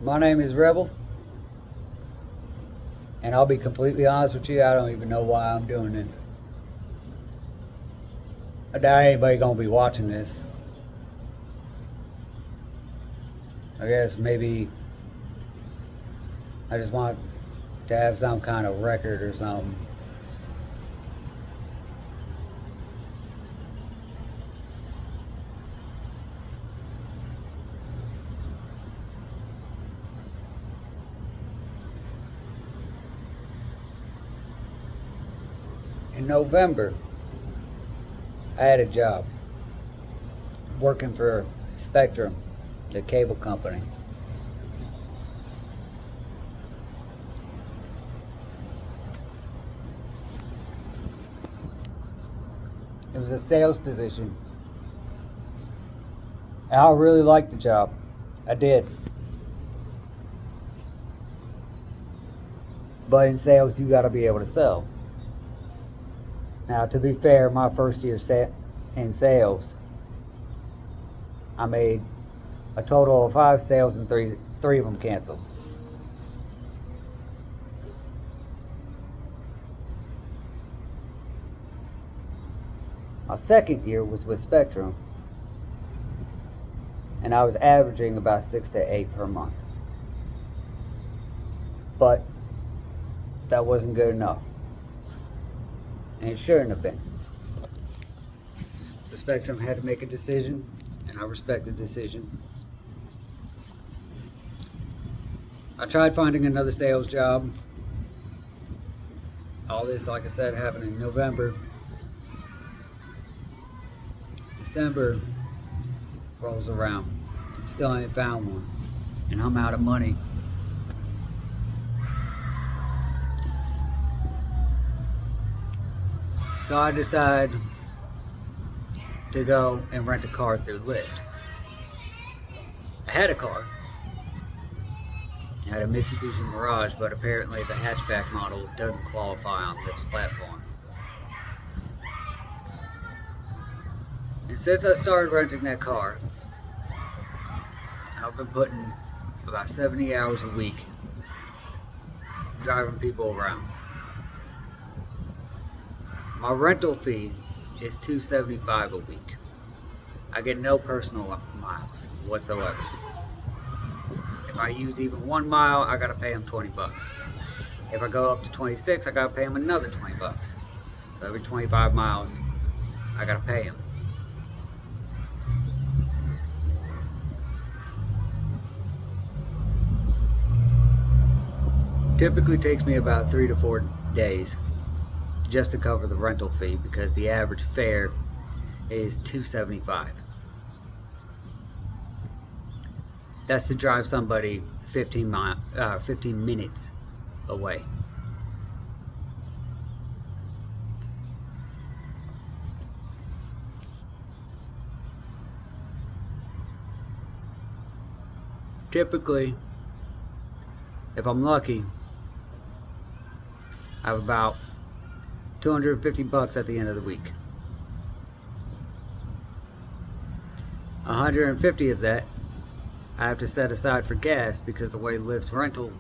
My name is Rebel, and I'll be completely honest with you, I don't even know why I'm doing this. I doubt anybody gonna be watching this. I guess maybe I just want to have some kind of record or something. In November, I had a job working for Spectrum, the cable company. It was a sales position. And I really liked the job. I did. But in sales, you got to be able to sell. Now, to be fair, my first year in sales, I made a total of 5 sales and three of them canceled. My second year was with Spectrum, and I was averaging about 6 to 8 per month. But that wasn't good enough, and it shouldn't have been. So Spectrum had to make a decision, and I respect the decision. I tried finding another sales job. All this, like I said, happened in November. December rolls around. Still ain't found one. And I'm out of money. So I decide to go and rent a car through Lyft. I had a car. I had a Mitsubishi Mirage, but apparently the hatchback model doesn't qualify on Lyft's platform. And since I started renting that car, I've been putting about 70 hours a week driving people around. My rental fee is $275 a week. I get no personal miles whatsoever. If I use even 1 mile, I gotta pay them $20. If I go up to 26, I gotta pay them another $20. So every 25 miles, I gotta pay them. Typically takes me about 3 to 4 days just to cover the rental fee because the average fare is $275. That's to drive somebody 15 minutes away. Typically, if I'm lucky, I have about $250 at the end of the week. 150 of that I have to set aside for gas because the way Lyft's rental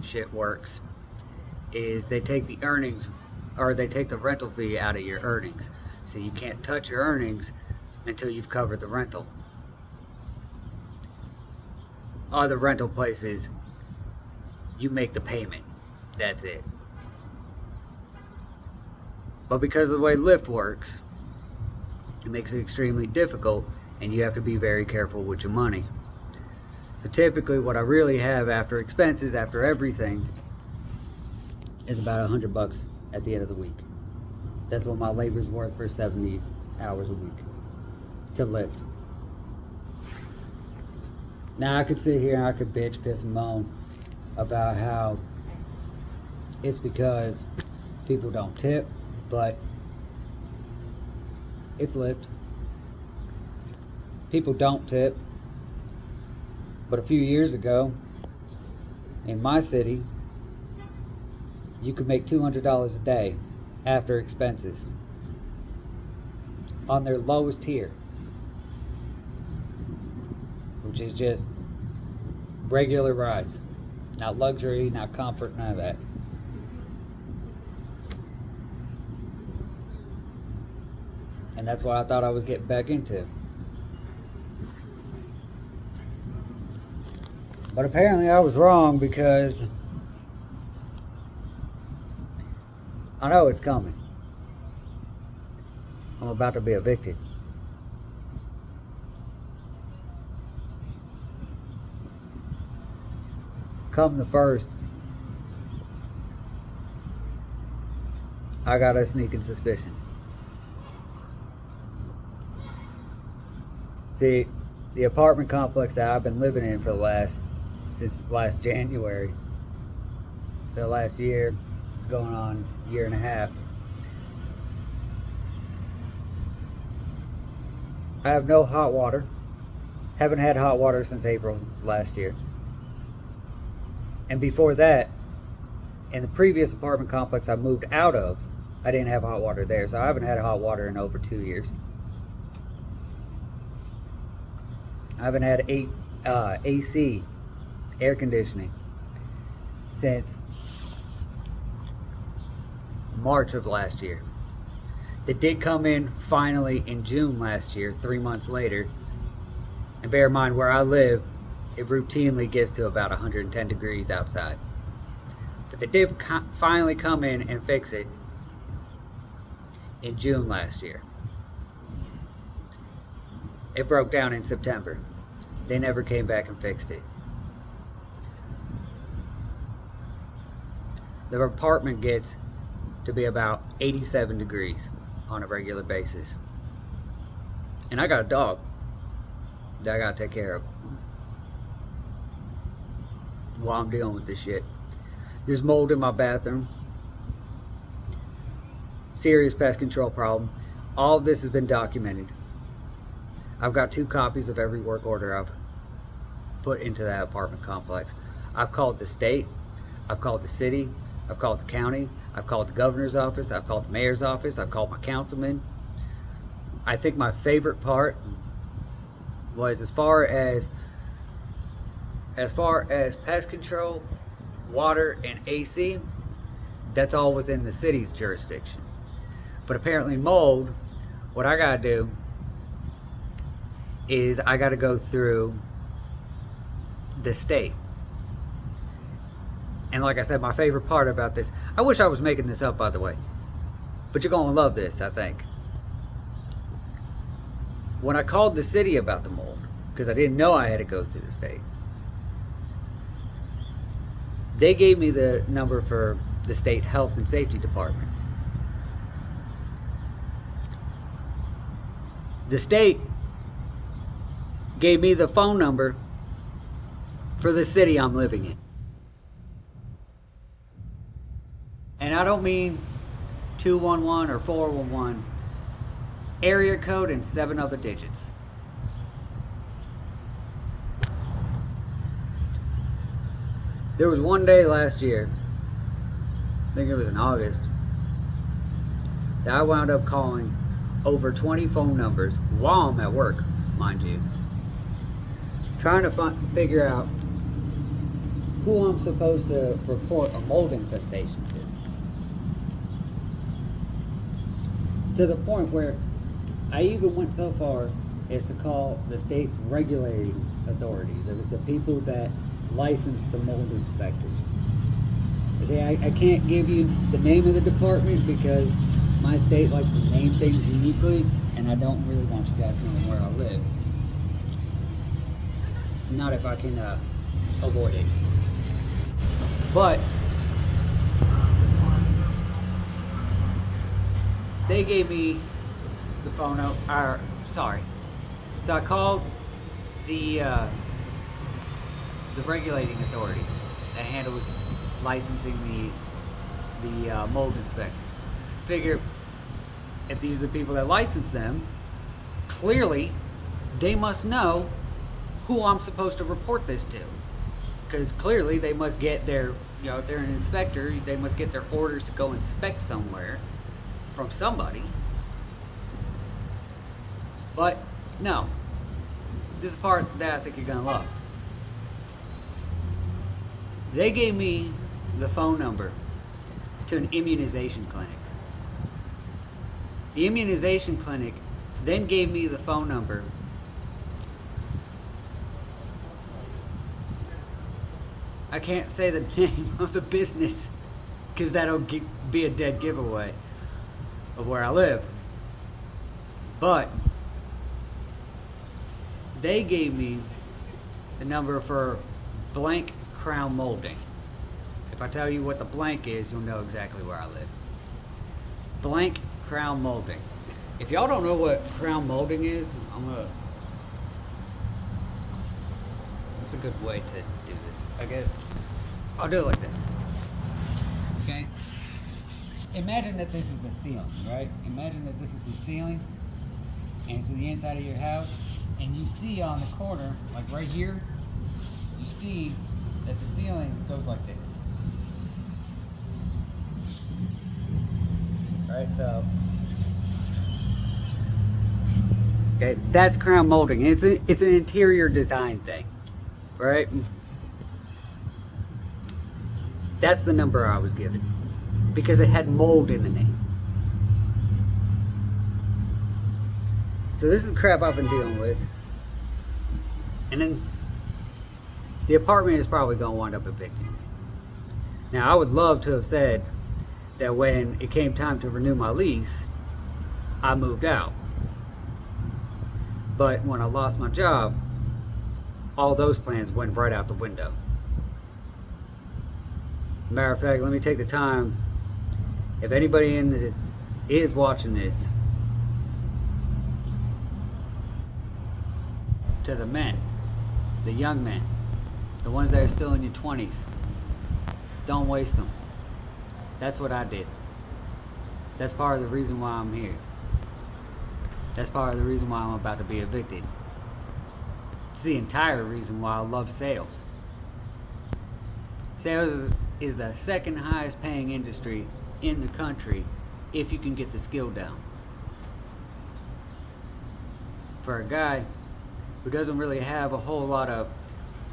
shit works is they take the earnings, or they take the rental fee out of your earnings. So you can't touch your earnings until you've covered the rental. Other rental places, you make the payment. That's it. But because of the way Lyft works, it makes it extremely difficult, and you have to be very careful with your money. So typically what I really have after expenses, after everything, is about $100 at the end of the week. That's what my labor's worth for 70 hours a week to Lyft. Now I could sit here and I could bitch, piss, and moan about how it's because people don't tip, but it's Lyft. People don't tip. But a few years ago, in my city, you could make $200 a day after expenses on their lowest tier, which is just Regular rides. Not luxury, not comfort, none of that. And that's what I thought I was getting back into. But apparently I was wrong, because I know it's coming. I'm about to be evicted. Come the 1st, I got a sneaking suspicion. See, the apartment complex that I've been living in since last January, so last year, going on a year and a half, I have no hot water. Haven't had hot water since April last year. And before that, in the previous apartment complex I moved out of, I didn't have hot water there, so I haven't had hot water in over 2 years. I haven't had AC, air conditioning, since March of last year. It did come in finally in June last year, 3 months later. And bear in mind, where I live, it routinely gets to about 110 degrees outside. But they did finally come in and fix it in June last year. It broke down in September. They never came back and fixed it. The apartment gets to be about 87 degrees on a regular basis. And I got a dog that I gotta take care of while I'm dealing with this shit. There's mold in my bathroom. Serious pest control problem. All of this has been documented. I've got 2 copies of every work order I've put into that apartment complex. I've called the state, I've called the city, I've called the county, I've called the governor's office, I've called the mayor's office, I've called my councilman. I think my favorite part was as far as pest control, water, and AC, that's all within the city's jurisdiction. But apparently mold, what I gotta do is I gotta go through the state. And like I said, my favorite part about this, I wish I was making this up, by the way, but you're gonna love this, I think. When I called the city about the mold, because I didn't know I had to go through the state, they gave me the number for the state health and safety department. The state gave me the phone number for the city I'm living in. And I don't mean 211 or 411, area code and 7 other digits. There was one day last year, I think it was in August, that I wound up calling over 20 phone numbers while I'm at work, mind you, trying to figure out who I'm supposed to report a mold infestation to the point where I even went so far as to call the state's regulating authority, the people that license the mold inspectors. I say, I can't give you the name of the department because my state likes to name things uniquely, and I don't really want you guys knowing where I live. Not if I can avoid it. But they gave me the phone number. So I called the regulating authority that handles licensing the mold inspectors. Figure if these are the people that license them, clearly they must know who I'm supposed to report this to, because clearly they must get their, if they're an inspector, they must get their orders to go inspect somewhere from somebody. But no, this is the part that I think you're gonna love. They gave me the phone number to an immunization clinic. The immunization clinic then gave me the phone number I can't say the name of the business because that'll be a dead giveaway of where I live. But they gave me the number for Blank Crown Molding. If I tell you what the blank is, you'll know exactly where I live. Blank Crown Molding. If y'all don't know what crown molding is, that's a good way to do this, I guess. I'll do it like this. Okay? Imagine that this is the ceiling, right? Imagine that this is the ceiling, and it's the inside of your house, and you see on the corner, like right here, you see that the ceiling goes like this. Right, so okay, that's crown molding. It's an interior design thing, right? That's the number I was given because it had mold in the name. So this is the crap I've been dealing with, and then the apartment is probably going to wind up evicting me. Now, I would love to have said that when it came time to renew my lease, I moved out. But when I lost my job, all those plans went right out the window. Matter of fact, let me take the time, if anybody is watching this, to the men, the young men, the ones that are still in your 20s, don't waste them. That's what I did. That's part of the reason why I'm here. That's part of the reason why I'm about to be evicted. It's the entire reason why I love sales. Sales is the second highest paying industry in the country if you can get the skill down. For a guy who doesn't really have a whole lot of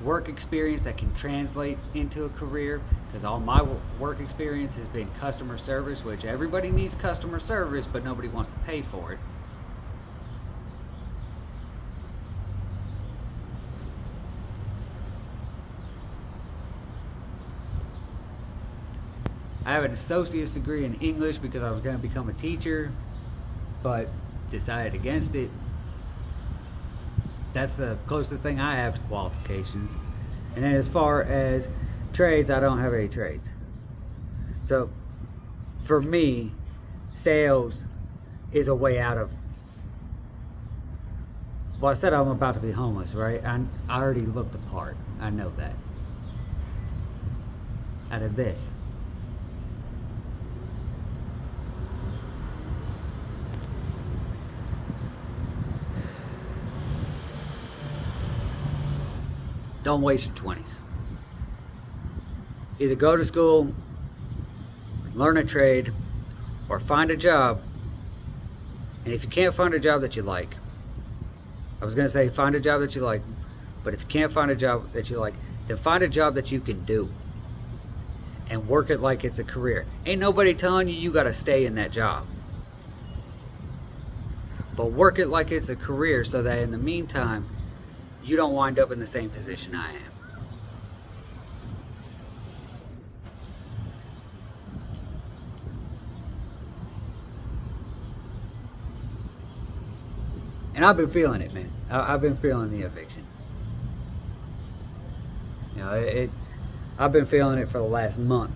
work experience that can translate into a career, because all my work experience has been customer service, which everybody needs customer service, but nobody wants to pay for it. I have an associate's degree in English because I was going to become a teacher, but decided against it. That's the closest thing I have to qualifications. And then as far as trades, I don't have any trades. So for me, sales is a way out of, well, I said I'm about to be homeless, right? I already looked the part. I know that. Out of this. Don't waste your 20s. Either go to school, learn a trade, or find a job. And if you can't find a job that you like, I was going to say find a job that you like, but if you can't find a job that you like, then find a job that you can do and work it like it's a career. Ain't nobody telling you you got to stay in that job. But work it like it's a career so that in the meantime, you don't wind up in the same position I am. And I've been feeling it, man. I've been feeling the eviction. You know, I've been feeling it for the last month.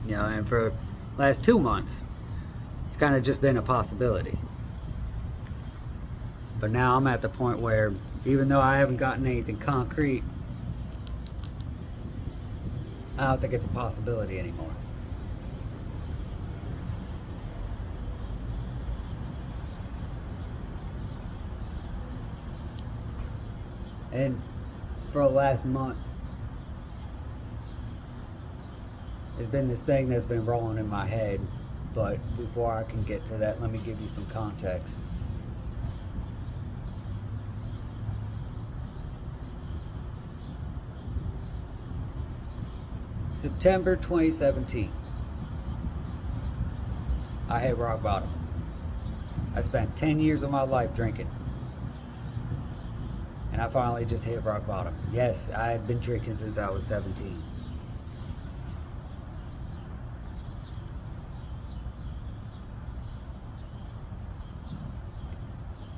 You know, and for the last 2 months, it's kind of just been a possibility. But now I'm at the point where, even though I haven't gotten anything concrete, I don't think it's a possibility anymore. And for the last month, there's been this thing that's been rolling in my head. But before I can get to that, let me give you some context. September 2017, I hit rock bottom. I spent 10 years of my life drinking. And I finally just hit rock bottom. Yes, I had been drinking since I was 17.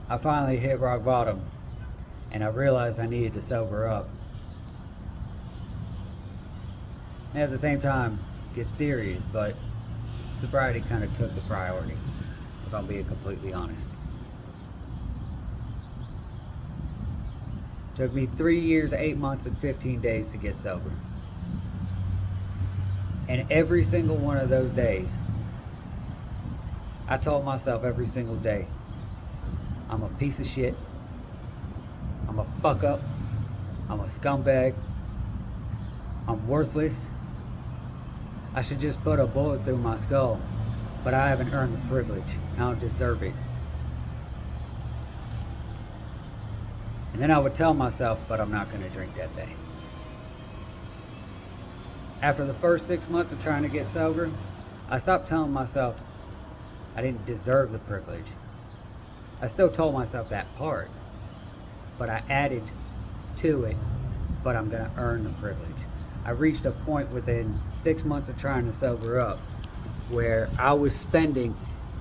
I finally hit rock bottom, and I realized I needed to sober up. And at the same time, get serious, but sobriety kind of took the priority, if I'm being completely honest. Took me 3 years, 8 months, and 15 days to get sober. And every single one of those days, I told myself every single day, I'm a piece of shit, I'm a fuck up, I'm a scumbag, I'm worthless, I should just put a bullet through my skull, but I haven't earned the privilege, I don't deserve it. And then I would tell myself, but I'm not going to drink that day. After the first 6 months of trying to get sober, I stopped telling myself I didn't deserve the privilege. I still told myself that part, but I added to it, but I'm going to earn the privilege. I reached a point within 6 months of trying to sober up where I was spending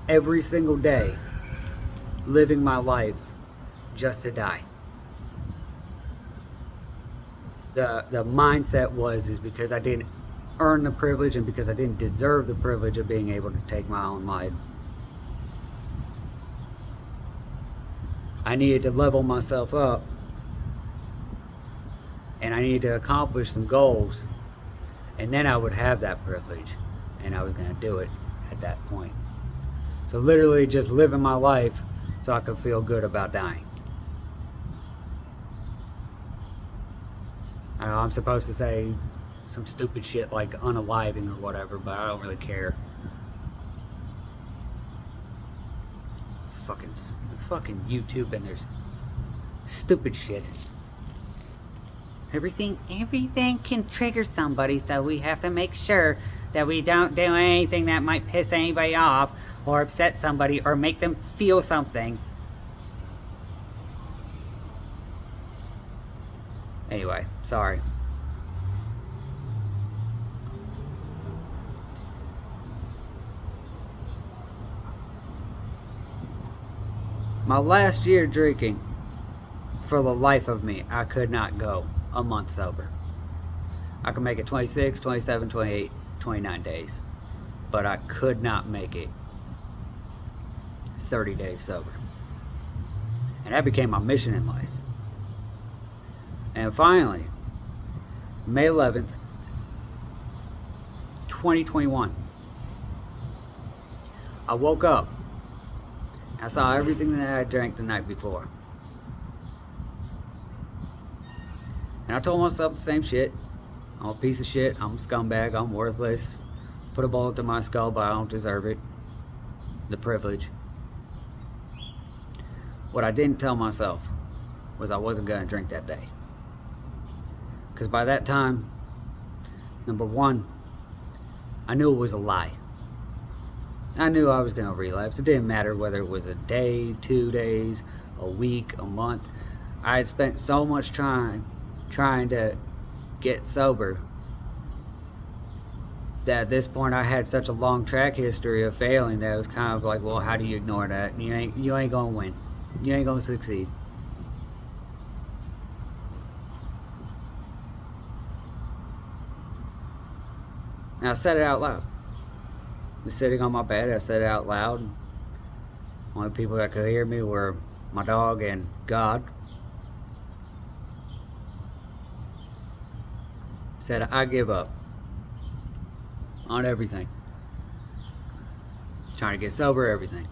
every single day living my life just to die. The mindset is because I didn't earn the privilege and because I didn't deserve the privilege of being able to take my own life, I needed to level myself up, and I needed to accomplish some goals, and then I would have that privilege, and I was going to do it at that point. So literally just living my life so I could feel good about dying. I know I'm supposed to say some stupid shit like unaliving or whatever, but I don't really care. Fucking YouTube and there's stupid shit. Everything can trigger somebody, so we have to make sure that we don't do anything that might piss anybody off or upset somebody or make them feel something. Anyway, sorry. My last year drinking, for the life of me, I could not go a month sober. I could make it 26, 27, 28, 29 days. But I could not make it 30 days sober. And that became my mission in life. And finally, May 11th, 2021, I woke up. I saw everything that I drank the night before. And I told myself the same shit. I'm a piece of shit, I'm a scumbag, I'm worthless. Put a bullet through my skull, but I don't deserve it. The privilege. What I didn't tell myself was I wasn't going to drink that day. Because by that time, number one, I knew it was a lie. I knew I was going to relapse. It didn't matter whether it was a day, 2 days, a week, a month. I had spent so much time trying to get sober that at this point I had such a long track history of failing that it was kind of like, well, how do you ignore that? You ain't going to win. You ain't going to succeed. And I said it out loud. I was sitting on my bed, I said it out loud. Only people that could hear me were my dog and God. I said, I give up on everything. Trying to get sober, everything.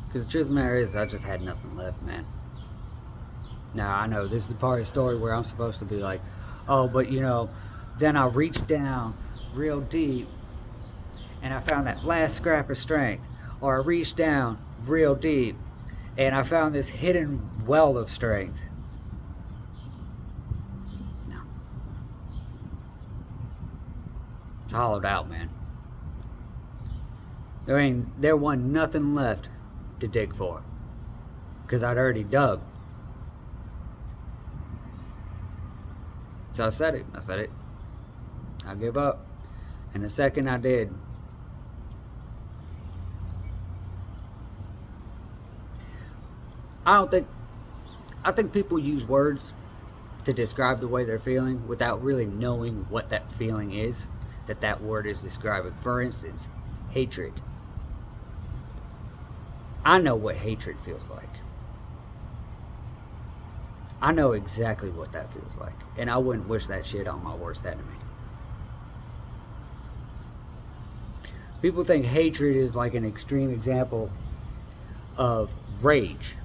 Because the truth of the matter is, I just had nothing left, man. Now, I know this is the part of the story where I'm supposed to be like, oh, but you know, then I reached down real deep and I found that last scrap of strength. Or I reached down real deep, and I found this hidden well of strength. No. It's hollowed out, man. There wasn't nothing left to dig for, because I'd already dug. So I said it. I give up. And the second I did, I think people use words to describe the way they're feeling without really knowing what that feeling is that word is describing. For instance, hatred. I know what hatred feels like. I know exactly what that feels like, and I wouldn't wish that shit on my worst enemy. People think hatred is like an extreme example of rage.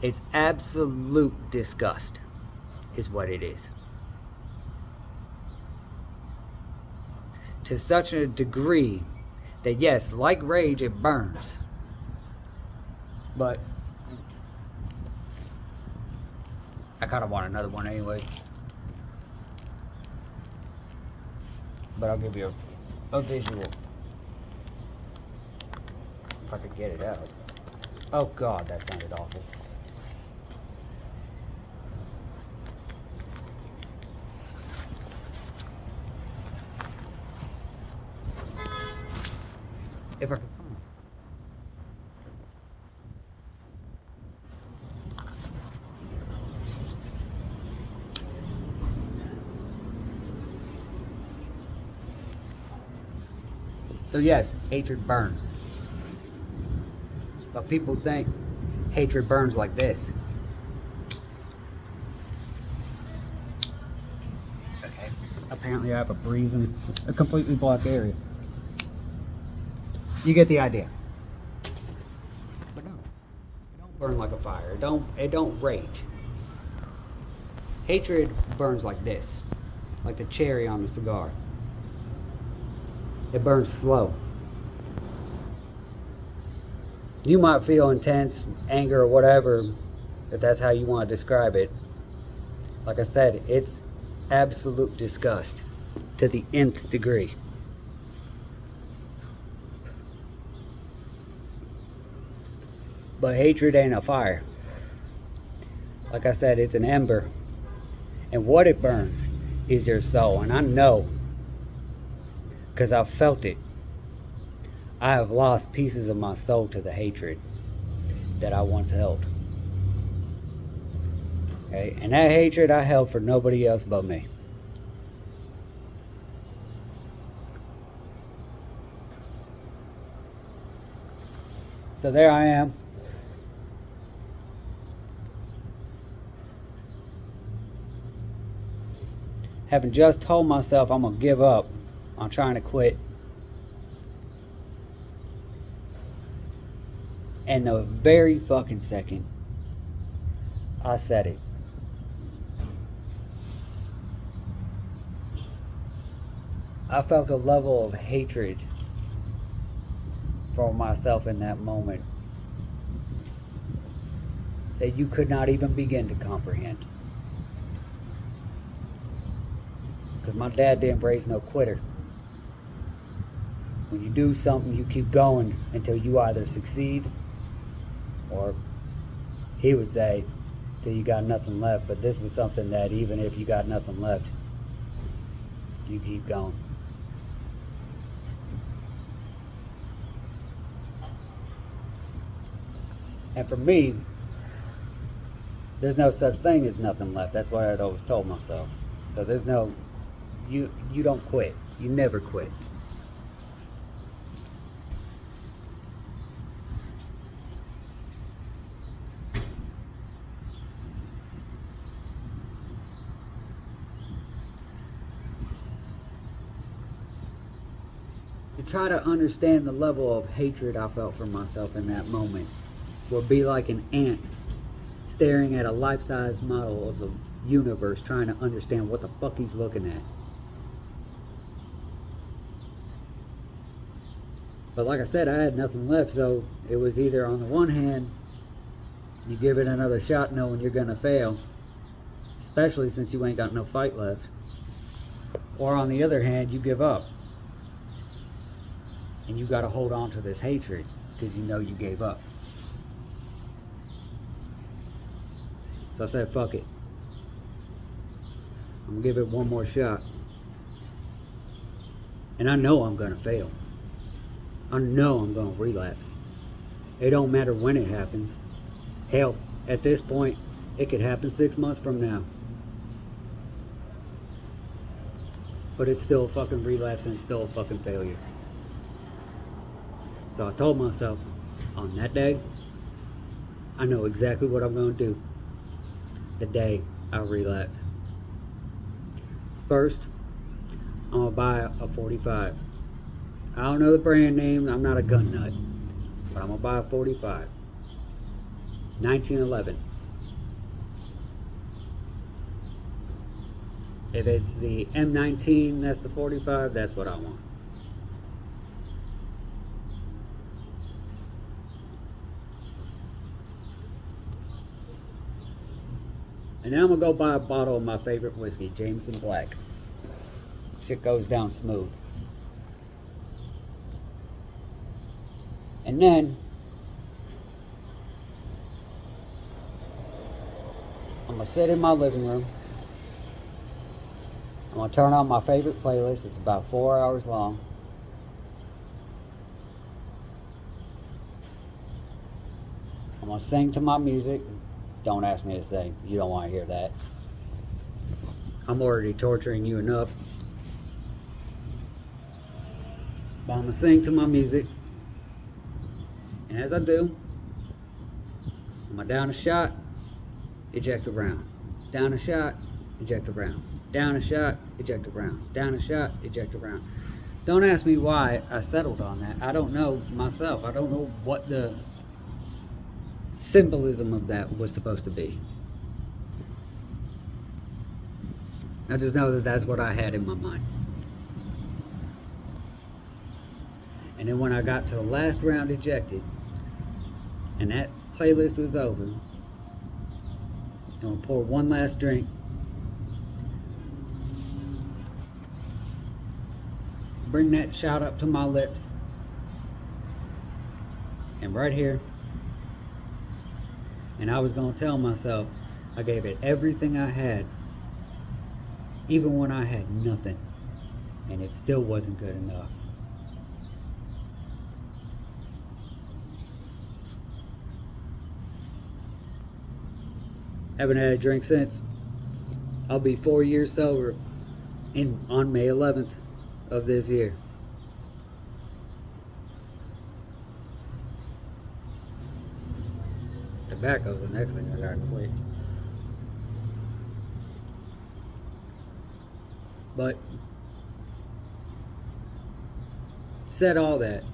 It's absolute disgust is what it is. To such a degree that yes, like rage, it burns. But I kind of want another one anyway. But I'll give you a visual. If I could get it out. Oh God, that sounded awful. If I could find it. So yes, hatred burns. But people think hatred burns like this. Okay. Apparently I have a breeze in a completely black area. You get the idea. But no, it don't burn like a fire. It don't rage. Hatred burns like this, like the cherry on a cigar. It burns slow. You might feel intense anger or whatever, if that's how you want to describe it. Like I said, it's absolute disgust to the nth degree. But hatred ain't a fire. Like I said, it's an ember. And what it burns is your soul. And I know, because I've felt it. I have lost pieces of my soul to the hatred that I once held. Okay? And that hatred I held for nobody else but me. So there I am. Having just told myself I'm going to give up on trying to quit. And the very fucking second I said it, I felt a level of hatred for myself in that moment that you could not even begin to comprehend. Because my dad didn't raise no quitter. When you do something, you keep going until you either succeed, or he would say, till you got nothing left. But this was something that even if you got nothing left, you keep going. And for me, there's no such thing as nothing left. That's what I'd always told myself. So there's no, you don't quit. You never quit. To try to understand the level of hatred I felt for myself in that moment would be like an ant staring at a life-size model of the universe, trying to understand what the fuck he's looking at. But like I said, I had nothing left, so it was either on the one hand, you give it another shot knowing you're gonna fail, especially since you ain't got no fight left, or on the other hand, you give up and you gotta hold on to this hatred because you know you gave up. So I said, fuck it, I'm gonna give it one more shot. And I know I'm gonna fail. I know I'm gonna relapse. It don't matter when it happens. Hell, at this point, it could happen 6 months from now. But it's still a fucking relapse and it's still a fucking failure. So I told myself, on that day, I know exactly what I'm gonna do the day I relapse. First, I'm gonna buy a 45. I don't know the brand name, I'm not a gun nut, but I'm gonna buy a 45. 1911. If it's the M19, that's the 45, that's what I want. And then I'm gonna go buy a bottle of my favorite whiskey, Jameson Black. Shit goes down smooth. And then I'm gonna sit in my living room. I'm gonna turn on my favorite playlist. It's about 4 hours long. I'm gonna sing to my music. Don't ask me to sing. You don't want to hear that. I'm already torturing you enough. But I'm gonna sing to my music. And as I do, I'm gonna down a shot, eject a round. Down a shot, eject a round. Down a shot, eject a round. Down a shot, eject a round. Don't ask me why I settled on that. I don't know myself. I don't know what the symbolism of that was supposed to be. I just know that that's what I had in my mind. And then when I got to the last round ejected, and that playlist was over, I'm gonna pour one last drink. Bring that shot up to my lips. And right here, and I was gonna tell myself I gave it everything I had, even when I had nothing, and it still wasn't good enough. Haven't had a drink since. I'll be 4 years sober on May 11th of this year. Tobacco's the next thing I gotta quit. But said all that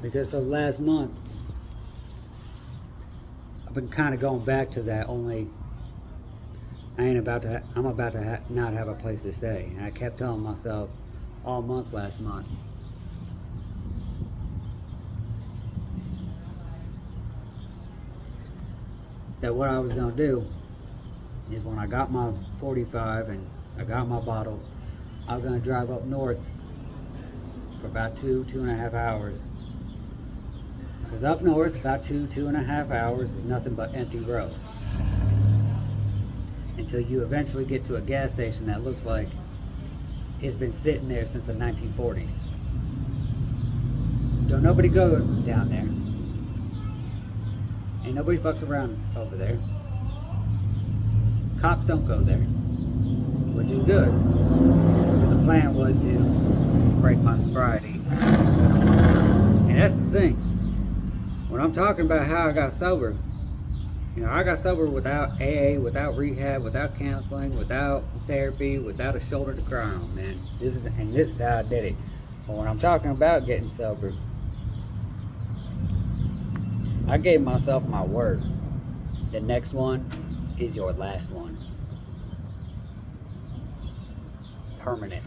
because for the last month I've been kind of going back to that, only I'm about to not have a place to stay. And I kept telling myself all month last month, that what I was going to do is when I got my 45 and I got my bottle, I was going to drive up north for about 2.5 hours. Because up north, about 2.5 hours is nothing but empty road. Until you eventually get to a gas station that looks like it's been sitting there since the 1940s. Don't nobody go down there. Ain't nobody fucks around over there. Cops don't go there, which is good, because the plan was to break my sobriety. And that's the thing. When I'm talking about how I got sober, you know, I got sober without AA, without rehab, without counseling, without therapy, without a shoulder to cry on, man. This is how I did it. But when I'm talking about getting sober, I gave myself my word. The next one is your last one. Permanent.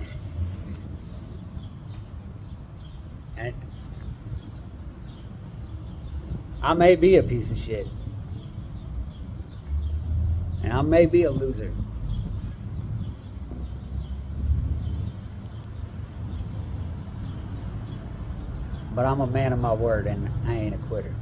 I may be a piece of shit. And I may be a loser. But I'm a man of my word and I ain't a quitter.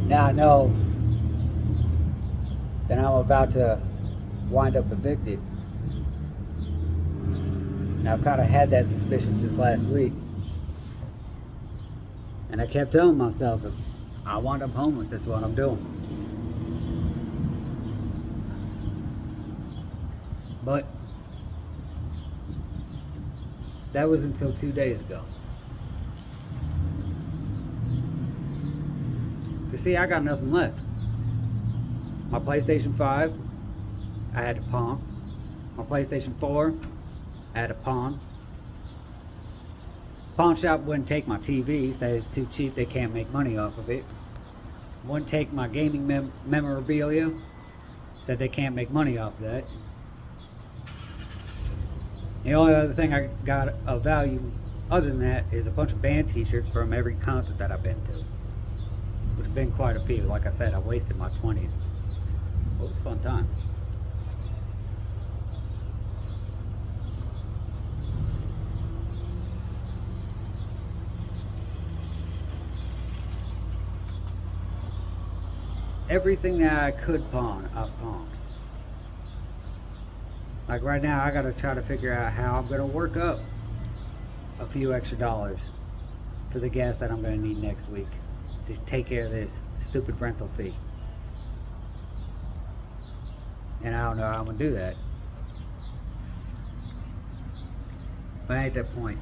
Now I know that I'm about to wind up evicted. And I've kind of had that suspicion since last week. And I kept telling myself, if I wind up homeless, that's what I'm doing. But that was until 2 days ago. You see, I got nothing left. My PlayStation 5, I had to pawn. My PlayStation 4, I had to pawn. Pawn shop wouldn't take my TV, said it's too cheap, they can't make money off of it. Wouldn't take my gaming memorabilia, said they can't make money off of that. The only other thing I got of value other than that is a bunch of band t-shirts from every concert that I've been to, which have been quite a few. Like I said, I wasted my 20s. What a fun time. Everything that I could pawn, I've pawned. Like right now, I gotta try to figure out how I'm gonna work up a few extra dollars for the gas that I'm gonna need next week to take care of this stupid rental fee. And I don't know how I'm gonna do that. But I ain't at that point.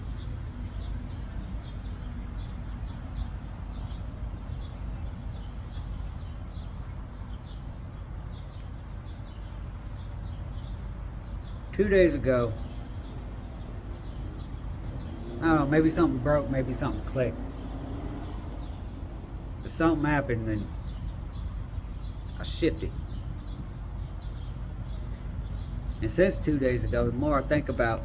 Two days ago, I don't know, maybe something broke, maybe something clicked. But something happened and I shifted. And since 2 days ago, the more I think about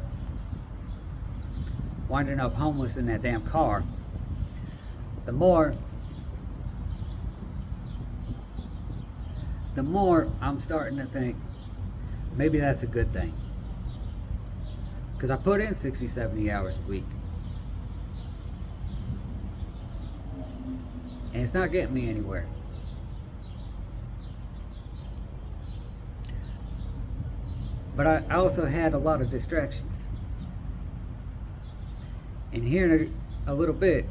winding up homeless in that damn car, the more I'm starting to think maybe that's a good thing. Because I put in 60, 70 hours a week. And it's not getting me anywhere. But I also had a lot of distractions. And here in a little bit,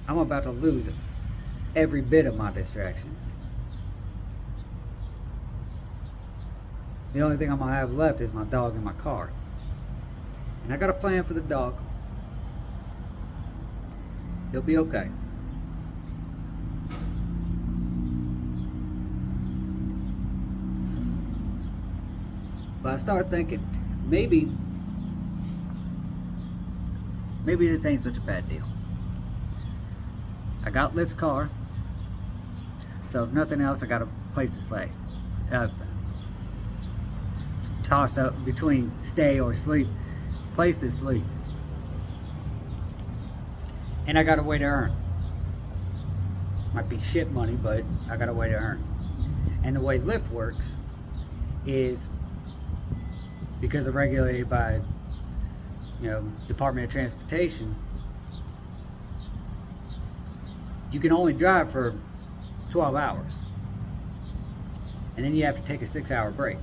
I'm about to lose every bit of my distractions. The only thing I'm going to have left is my dog in my car. And I got a plan for the dog. He'll be okay. But I started thinking, maybe this ain't such a bad deal. I got Lyft's car, so if nothing else, I got a place to stay. Tossed up between stay or sleep. Place to sleep. And I got a way to earn. Might be shit money, but I got a way to earn. And the way Lyft works is, because they're regulated by, Department of Transportation, you can only drive for 12 hours. And then you have to take a 6-hour break.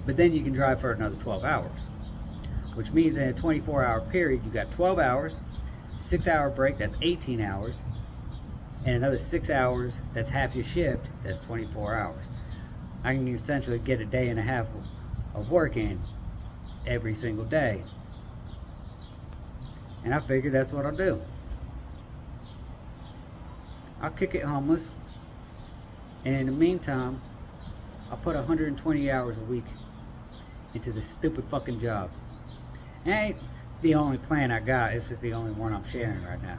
But then you can drive for another 12 hours. Which means in a 24-hour period, you got 12 hours, 6-hour break, that's 18 hours, and another 6 hours, that's half your shift, that's 24 hours. I can essentially get a day and a half of work in every single day. And I figured that's what I'll do. I'll kick it homeless, and in the meantime, I'll put 120 hours a week into this stupid fucking job. It ain't the only plan I got, it's just the only one I'm sharing right now.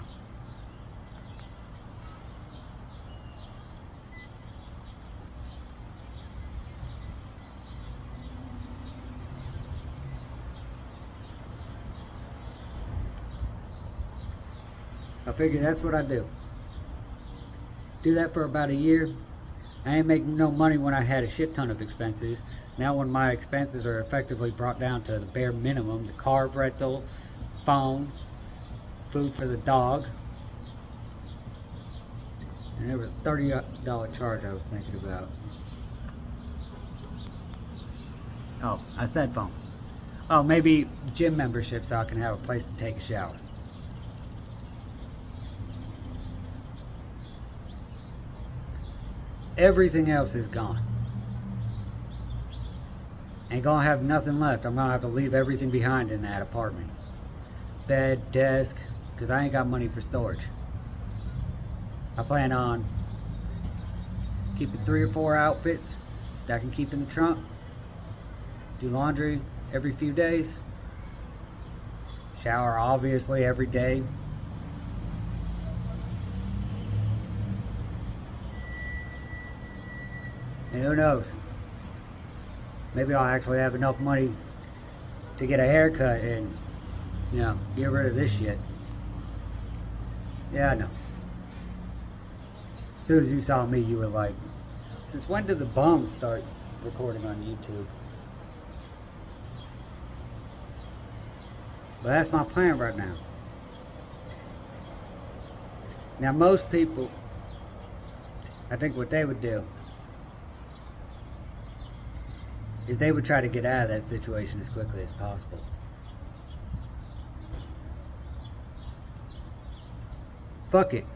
I figured that's what I do. Do that for about a year. I ain't making no money when I had a shit ton of expenses. Now when my expenses are effectively brought down to the bare minimum, the car rental, phone, food for the dog, and there was a $30 charge I was thinking about. Oh, I said phone. Oh, maybe gym membership so I can have a place to take a shower. Everything else is gone. Ain't gonna have nothing left. I'm gonna have to leave everything behind in that apartment. Bed, desk, because I ain't got money for storage. I plan on keeping 3 or 4 outfits that I can keep in the trunk. Do laundry every few days. Shower obviously every day. And who knows? Maybe I'll actually have enough money to get a haircut and, you know, get rid of this shit. Yeah, I know. As soon as you saw me, you were like, since when did the bums start recording on YouTube? But that's my plan right now. Now most people, I think what they would do is they would try to get out of that situation as quickly as possible. Fuck it.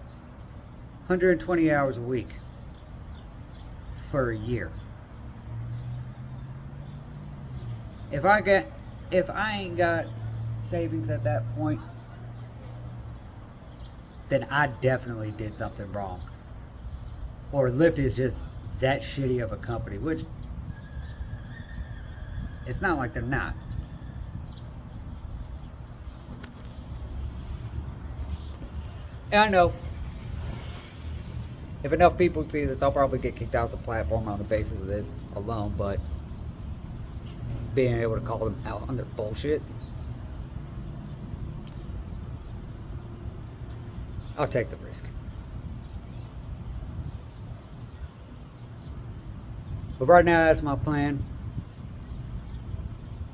120 hours a week for a year. If I ain't got savings at that point, then I definitely did something wrong. Or Lyft is just that shitty of a company, which it's not like they're not. And I know if enough people see this, I'll probably get kicked out the platform on the basis of this alone, but being able to call them out on their bullshit, I'll take the risk. But right now, that's my plan.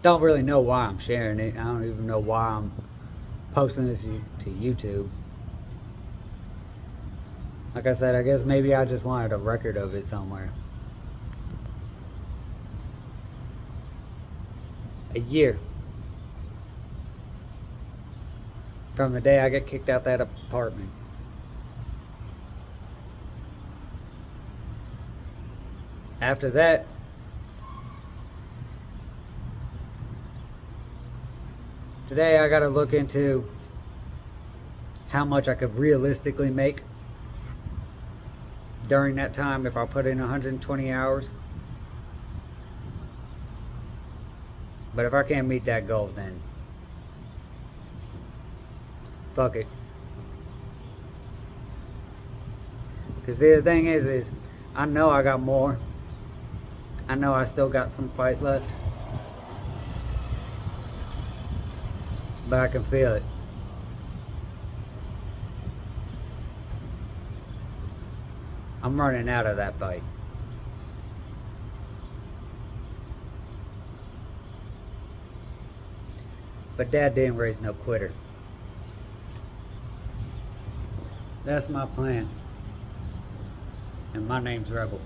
Don't really know why I'm sharing it. I don't even know why I'm posting this to YouTube. Like I said, I guess maybe I just wanted a record of it somewhere. A year from the day I got kicked out that apartment. After that, today I gotta look into how much I could realistically make during that time if I put in 120 hours. But if I can't meet that goal, then fuck it. Because the thing is I know I got more. I know I still got some fight left. But I can feel it. I'm running out of that fight. But Dad didn't raise no quitter. That's my plan. And my name's Rebel.